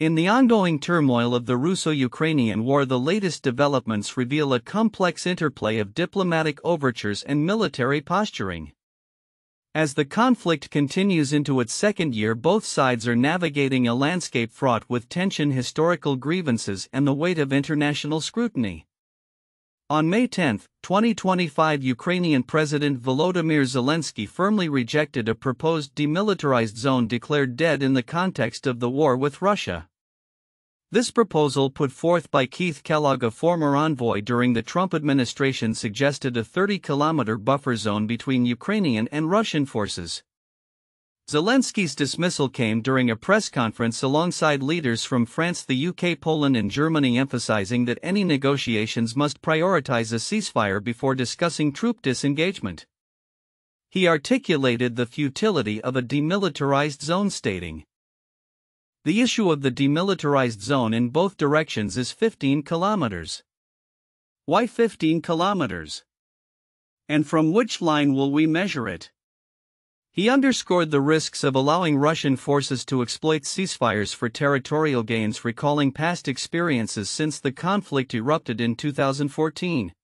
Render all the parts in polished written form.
In the ongoing turmoil of the Russo-Ukrainian war, the latest developments reveal a complex interplay of diplomatic overtures and military posturing. As the conflict continues into its second year, both sides are navigating a landscape fraught with tension, historical grievances, and the weight of international scrutiny. On May 10, 2025, Ukrainian President Volodymyr Zelenskyy firmly rejected a proposed demilitarized zone declared dead in the context of the war with Russia. This proposal, put forth by Keith Kellogg, a former envoy during the Trump administration, suggested a 30-kilometer buffer zone between Ukrainian and Russian forces. Zelenskyy's dismissal came during a press conference alongside leaders from France, the UK, Poland, and Germany, emphasizing that any negotiations must prioritize a ceasefire before discussing troop disengagement. He articulated the futility of a demilitarized zone, stating, "The issue of the demilitarized zone in both directions is 15 kilometers. Why 15 kilometers? And from which line will we measure it?" He underscored the risks of allowing Russian forces to exploit ceasefires for territorial gains, recalling past experiences since the conflict erupted in 2014.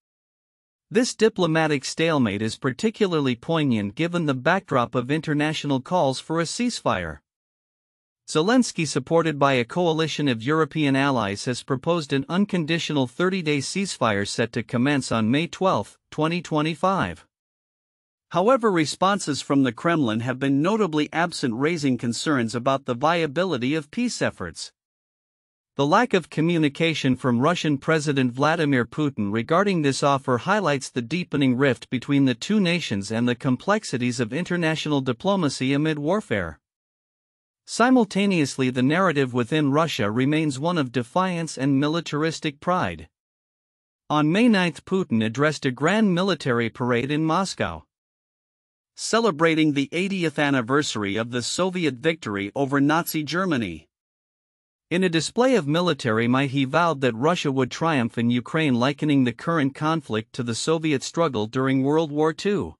This diplomatic stalemate is particularly poignant given the backdrop of international calls for a ceasefire. Zelenskyy, supported by a coalition of European allies, has proposed an unconditional 30-day ceasefire set to commence on May 12, 2025. However, responses from the Kremlin have been notably absent, raising concerns about the viability of peace efforts. The lack of communication from Russian President Vladimir Putin regarding this offer highlights the deepening rift between the two nations and the complexities of international diplomacy amid warfare. Simultaneously, the narrative within Russia remains one of defiance and militaristic pride. On May 9, Putin addressed a grand military parade in Moscow, celebrating the 80th anniversary of the Soviet victory over Nazi Germany. In a display of military might, he vowed that Russia would triumph in Ukraine, likening the current conflict to the Soviet struggle during World War II.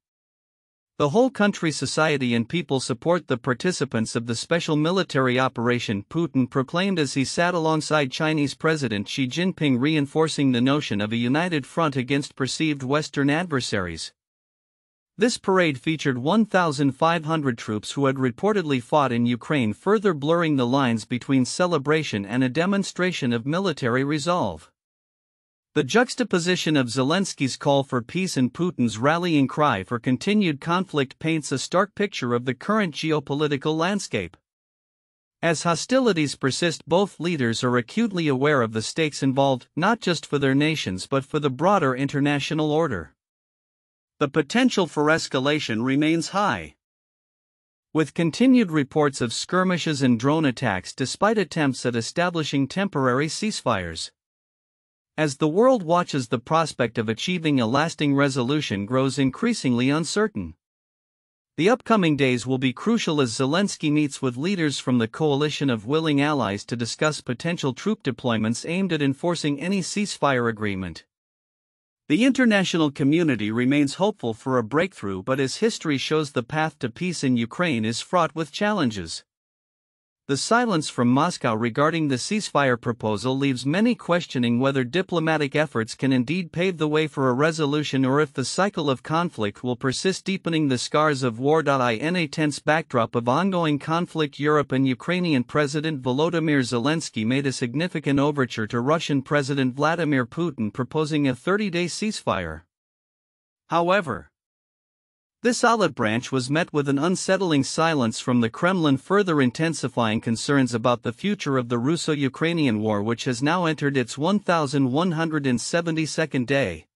The whole country's society and people support the participants of the special military operation, Putin proclaimed as he sat alongside Chinese President Xi Jinping, reinforcing the notion of a united front against perceived Western adversaries. This parade featured 1,500 troops who had reportedly fought in Ukraine, further blurring the lines between celebration and a demonstration of military resolve. The juxtaposition of Zelenskyy's call for peace and Putin's rallying cry for continued conflict paints a stark picture of the current geopolitical landscape. As hostilities persist, both leaders are acutely aware of the stakes involved, not just for their nations but for the broader international order. The potential for escalation remains high, with continued reports of skirmishes and drone attacks despite attempts at establishing temporary ceasefires. As the world watches, the prospect of achieving a lasting resolution grows increasingly uncertain. The upcoming days will be crucial as Zelenskyy meets with leaders from the coalition of willing allies to discuss potential troop deployments aimed at enforcing any ceasefire agreement. The international community remains hopeful for a breakthrough, but as history shows, the path to peace in Ukraine is fraught with challenges. The silence from Moscow regarding the ceasefire proposal leaves many questioning whether diplomatic efforts can indeed pave the way for a resolution or if the cycle of conflict will persist, deepening the scars of war. In a tense backdrop of ongoing conflict, Europe and Ukrainian President Volodymyr Zelenskyy made a significant overture to Russian President Vladimir Putin, proposing a 30-day ceasefire. However, this olive branch was met with an unsettling silence from the Kremlin, further intensifying concerns about the future of the Russo-Ukrainian war, which has now entered its 1172nd day.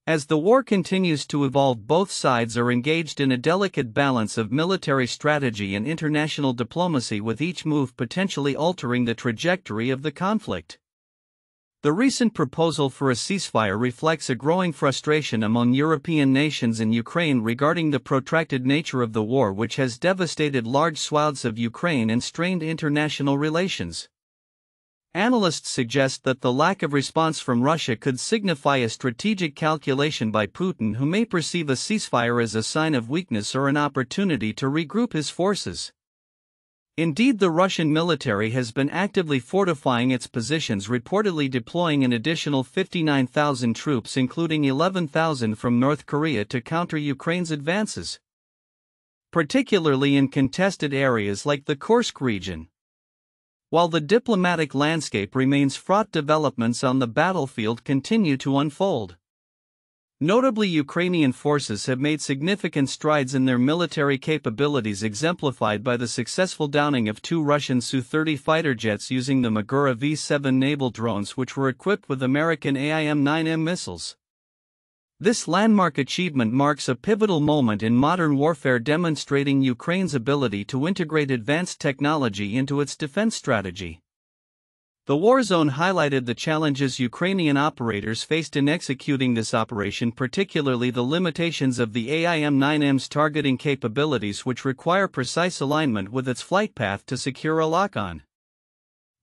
As the war continues to evolve, both sides are engaged in a delicate balance of military strategy and international diplomacy, with each move potentially altering the trajectory of the conflict. The recent proposal for a ceasefire reflects a growing frustration among European nations in Ukraine regarding the protracted nature of the war, which has devastated large swaths of Ukraine and strained international relations. Analysts suggest that the lack of response from Russia could signify a strategic calculation by Putin, who may perceive a ceasefire as a sign of weakness or an opportunity to regroup his forces. Indeed, the Russian military has been actively fortifying its positions, reportedly deploying an additional 59,000 troops, including 11,000 from North Korea, to counter Ukraine's advances, particularly in contested areas like the Kursk region. While the diplomatic landscape remains fraught, developments on the battlefield continue to unfold. Notably, Ukrainian forces have made significant strides in their military capabilities, exemplified by the successful downing of 2 Russian Su-30 fighter jets using the Magura V-7 naval drones, which were equipped with American AIM-9M missiles. This landmark achievement marks a pivotal moment in modern warfare, demonstrating Ukraine's ability to integrate advanced technology into its defense strategy. The war zone highlighted the challenges Ukrainian operators faced in executing this operation, particularly the limitations of the AIM-9M's targeting capabilities, which require precise alignment with its flight path to secure a lock-on.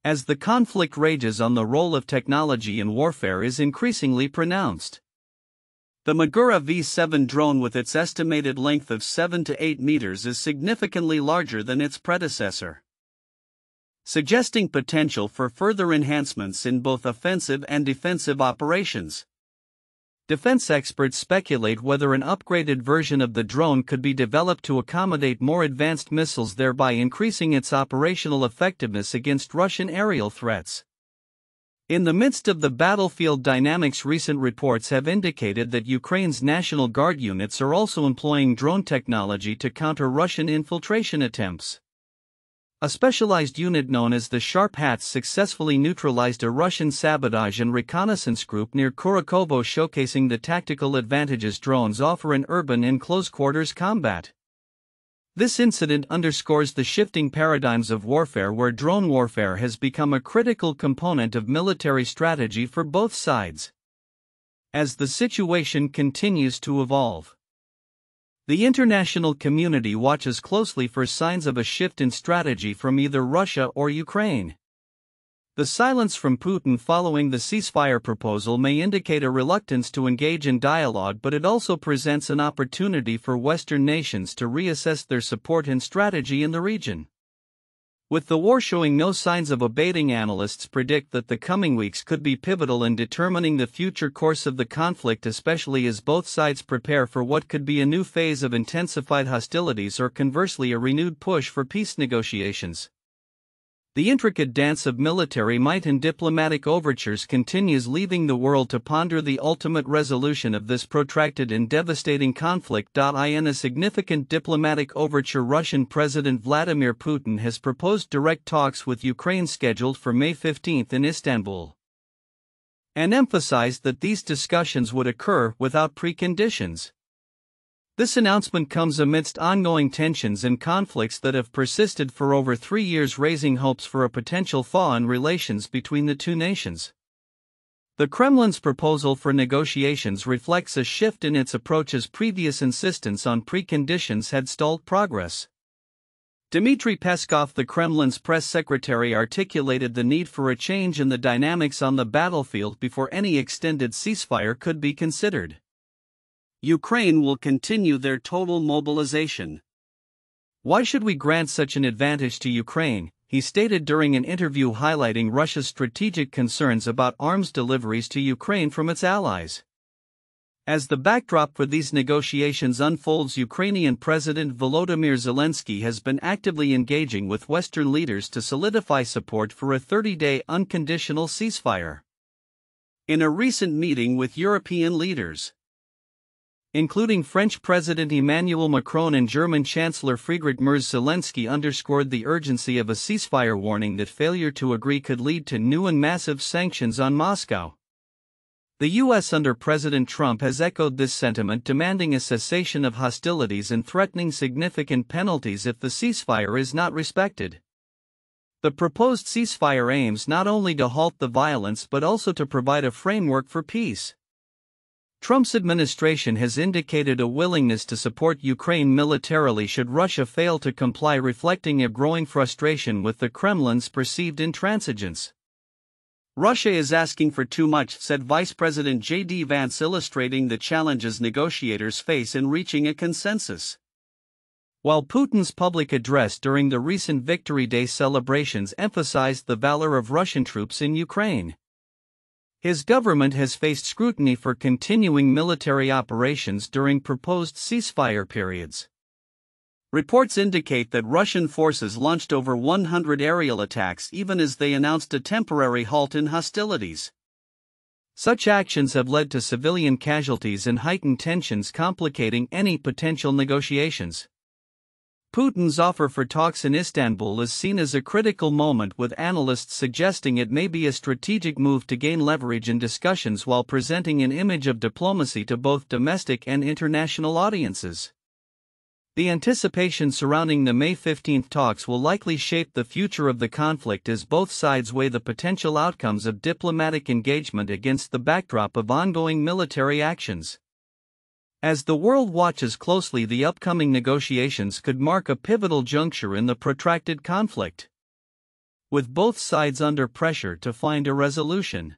As the conflict rages on, the role of technology in warfare is increasingly pronounced. The Magura V-7 drone, with its estimated length of 7 to 8 meters, is significantly larger than its predecessor, suggesting potential for further enhancements in both offensive and defensive operations. Defense experts speculate whether an upgraded version of the drone could be developed to accommodate more advanced missiles, thereby increasing its operational effectiveness against Russian aerial threats. In the midst of the battlefield dynamics, recent reports have indicated that Ukraine's National Guard units are also employing drone technology to counter Russian infiltration attempts. A specialized unit known as the Sharp Hats successfully neutralized a Russian sabotage and reconnaissance group near Kurakovo, showcasing the tactical advantages drones offer in urban and close-quarters combat. This incident underscores the shifting paradigms of warfare, where drone warfare has become a critical component of military strategy for both sides. As the situation continues to evolve, the international community watches closely for signs of a shift in strategy from either Russia or Ukraine. The silence from Putin following the ceasefire proposal may indicate a reluctance to engage in dialogue, but it also presents an opportunity for Western nations to reassess their support and strategy in the region. With the war showing no signs of abating, analysts predict that the coming weeks could be pivotal in determining the future course of the conflict, especially as both sides prepare for what could be a new phase of intensified hostilities, or conversely a renewed push for peace negotiations. The intricate dance of military might and diplomatic overtures continues, leaving the world to ponder the ultimate resolution of this protracted and devastating conflict. In a significant diplomatic overture, Russian President Vladimir Putin has proposed direct talks with Ukraine scheduled for May 15 in Istanbul, and emphasized that these discussions would occur without preconditions. This announcement comes amidst ongoing tensions and conflicts that have persisted for over 3 years, raising hopes for a potential thaw in relations between the two nations. The Kremlin's proposal for negotiations reflects a shift in its approach, as previous insistence on preconditions had stalled progress. Dmitry Peskov, the Kremlin's press secretary, articulated the need for a change in the dynamics on the battlefield before any extended ceasefire could be considered. Ukraine will continue their total mobilization. Why should we grant such an advantage to Ukraine? He stated during an interview, highlighting Russia's strategic concerns about arms deliveries to Ukraine from its allies. As the backdrop for these negotiations unfolds, Ukrainian President Volodymyr Zelenskyy has been actively engaging with Western leaders to solidify support for a 30-day unconditional ceasefire. In a recent meeting with European leaders, including French President Emmanuel Macron and German Chancellor Friedrich Merz, Zelenskyy underscored the urgency of a ceasefire, warning that failure to agree could lead to new and massive sanctions on Moscow. The U.S. under President Trump has echoed this sentiment, demanding a cessation of hostilities and threatening significant penalties if the ceasefire is not respected. The proposed ceasefire aims not only to halt the violence but also to provide a framework for peace. Trump's administration has indicated a willingness to support Ukraine militarily should Russia fail to comply, reflecting a growing frustration with the Kremlin's perceived intransigence. Russia is asking for too much, said Vice President J.D. Vance, illustrating the challenges negotiators face in reaching a consensus. While Putin's public address during the recent Victory Day celebrations emphasized the valor of Russian troops in Ukraine, his government has faced scrutiny for continuing military operations during proposed ceasefire periods. Reports indicate that Russian forces launched over 100 aerial attacks even as they announced a temporary halt in hostilities. Such actions have led to civilian casualties and heightened tensions, complicating any potential negotiations. Putin's offer for talks in Istanbul is seen as a critical moment, with analysts suggesting it may be a strategic move to gain leverage in discussions while presenting an image of diplomacy to both domestic and international audiences. The anticipation surrounding the May 15 talks will likely shape the future of the conflict as both sides weigh the potential outcomes of diplomatic engagement against the backdrop of ongoing military actions. As the world watches closely, the upcoming negotiations could mark a pivotal juncture in the protracted conflict, with both sides under pressure to find a resolution.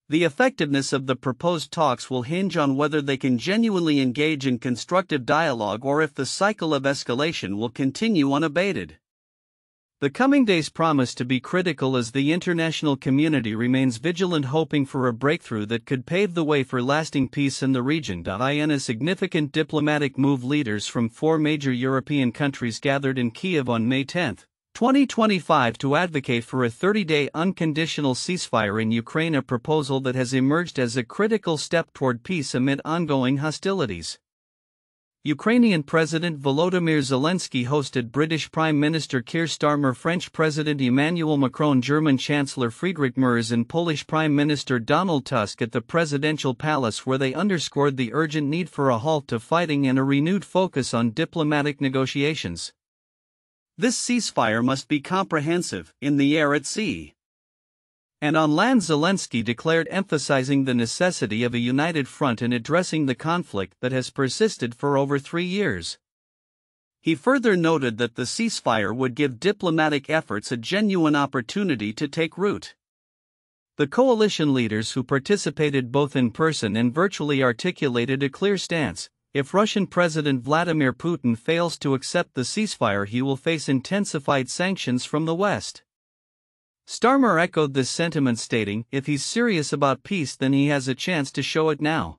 The effectiveness of the proposed talks will hinge on whether they can genuinely engage in constructive dialogue or if the cycle of escalation will continue unabated. The coming days promise to be critical as the international community remains vigilant, hoping for a breakthrough that could pave the way for lasting peace in the region. In a significant diplomatic move, leaders from 4 major European countries gathered in Kyiv on May 10, 2025 to advocate for a 30-day unconditional ceasefire in Ukraine, a proposal that has emerged as a critical step toward peace amid ongoing hostilities. Ukrainian President Volodymyr Zelenskyy hosted British Prime Minister Keir Starmer, French President Emmanuel Macron, German Chancellor Friedrich Merz and Polish Prime Minister Donald Tusk at the presidential palace, where they underscored the urgent need for a halt to fighting and a renewed focus on diplomatic negotiations. This ceasefire must be comprehensive, in the air, at sea, and on land, Zelenskyy declared, emphasizing the necessity of a united front in addressing the conflict that has persisted for over 3 years. He further noted that the ceasefire would give diplomatic efforts a genuine opportunity to take root. The coalition leaders, who participated both in person and virtually, articulated a clear stance. If Russian President Vladimir Putin fails to accept the ceasefire, he will face intensified sanctions from the West. Starmer echoed this sentiment, stating, "If he's serious about peace, then he has a chance to show it now."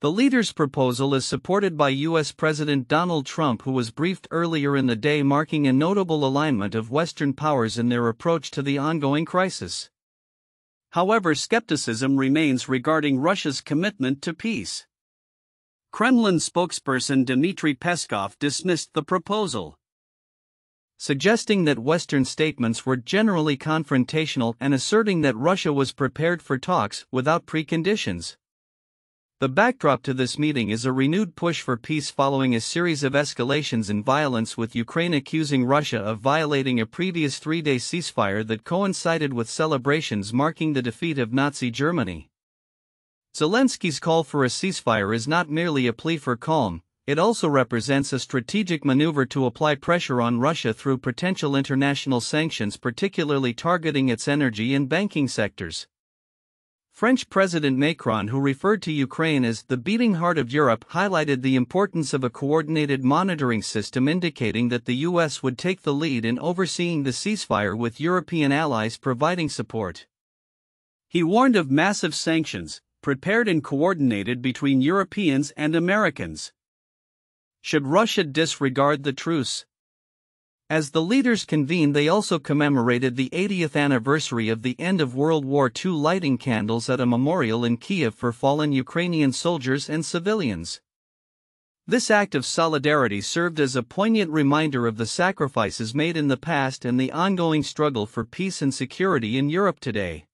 The leaders' proposal is supported by U.S. President Donald Trump, who was briefed earlier in the day, marking a notable alignment of Western powers in their approach to the ongoing crisis. However, skepticism remains regarding Russia's commitment to peace. Kremlin spokesperson Dmitry Peskov dismissed the proposal, suggesting that Western statements were generally confrontational and asserting that Russia was prepared for talks without preconditions. The backdrop to this meeting is a renewed push for peace following a series of escalations in violence, with Ukraine accusing Russia of violating a previous 3-day ceasefire that coincided with celebrations marking the defeat of Nazi Germany. Zelensky's call for a ceasefire is not merely a plea for calm. It also represents a strategic maneuver to apply pressure on Russia through potential international sanctions, particularly targeting its energy and banking sectors. French President Macron, who referred to Ukraine as the beating heart of Europe, highlighted the importance of a coordinated monitoring system, indicating that the U.S. would take the lead in overseeing the ceasefire, with European allies providing support. He warned of massive sanctions, prepared and coordinated between Europeans and Americans, should Russia disregard the truce. As the leaders convened, they also commemorated the 80th anniversary of the end of World War II, lighting candles at a memorial in Kyiv for fallen Ukrainian soldiers and civilians. This act of solidarity served as a poignant reminder of the sacrifices made in the past and the ongoing struggle for peace and security in Europe today.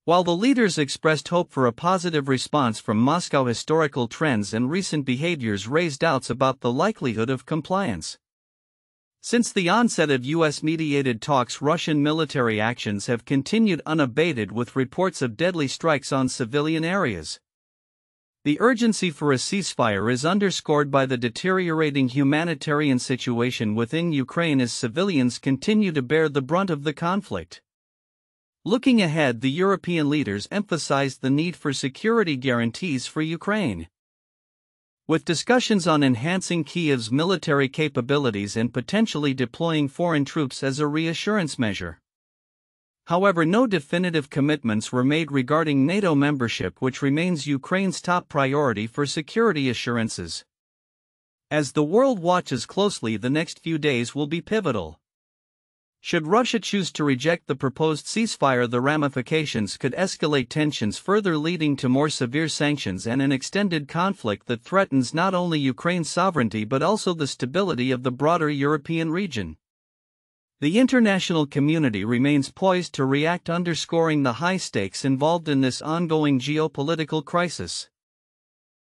While the leaders expressed hope for a positive response from Moscow, historical trends and recent behaviors raised doubts about the likelihood of compliance. Since the onset of U.S.-mediated talks, Russian military actions have continued unabated, with reports of deadly strikes on civilian areas. The urgency for a ceasefire is underscored by the deteriorating humanitarian situation within Ukraine as civilians continue to bear the brunt of the conflict. Looking ahead, the European leaders emphasized the need for security guarantees for Ukraine. with discussions on enhancing Kyiv's military capabilities and potentially deploying foreign troops as a reassurance measure. However, no definitive commitments were made regarding NATO membership, which remains Ukraine's top priority for security assurances. As the world watches closely, the next few days will be pivotal. Should Russia choose to reject the proposed ceasefire, the ramifications could escalate tensions further, leading to more severe sanctions and an extended conflict that threatens not only Ukraine's sovereignty but also the stability of the broader European region. The international community remains poised to react, underscoring the high stakes involved in this ongoing geopolitical crisis.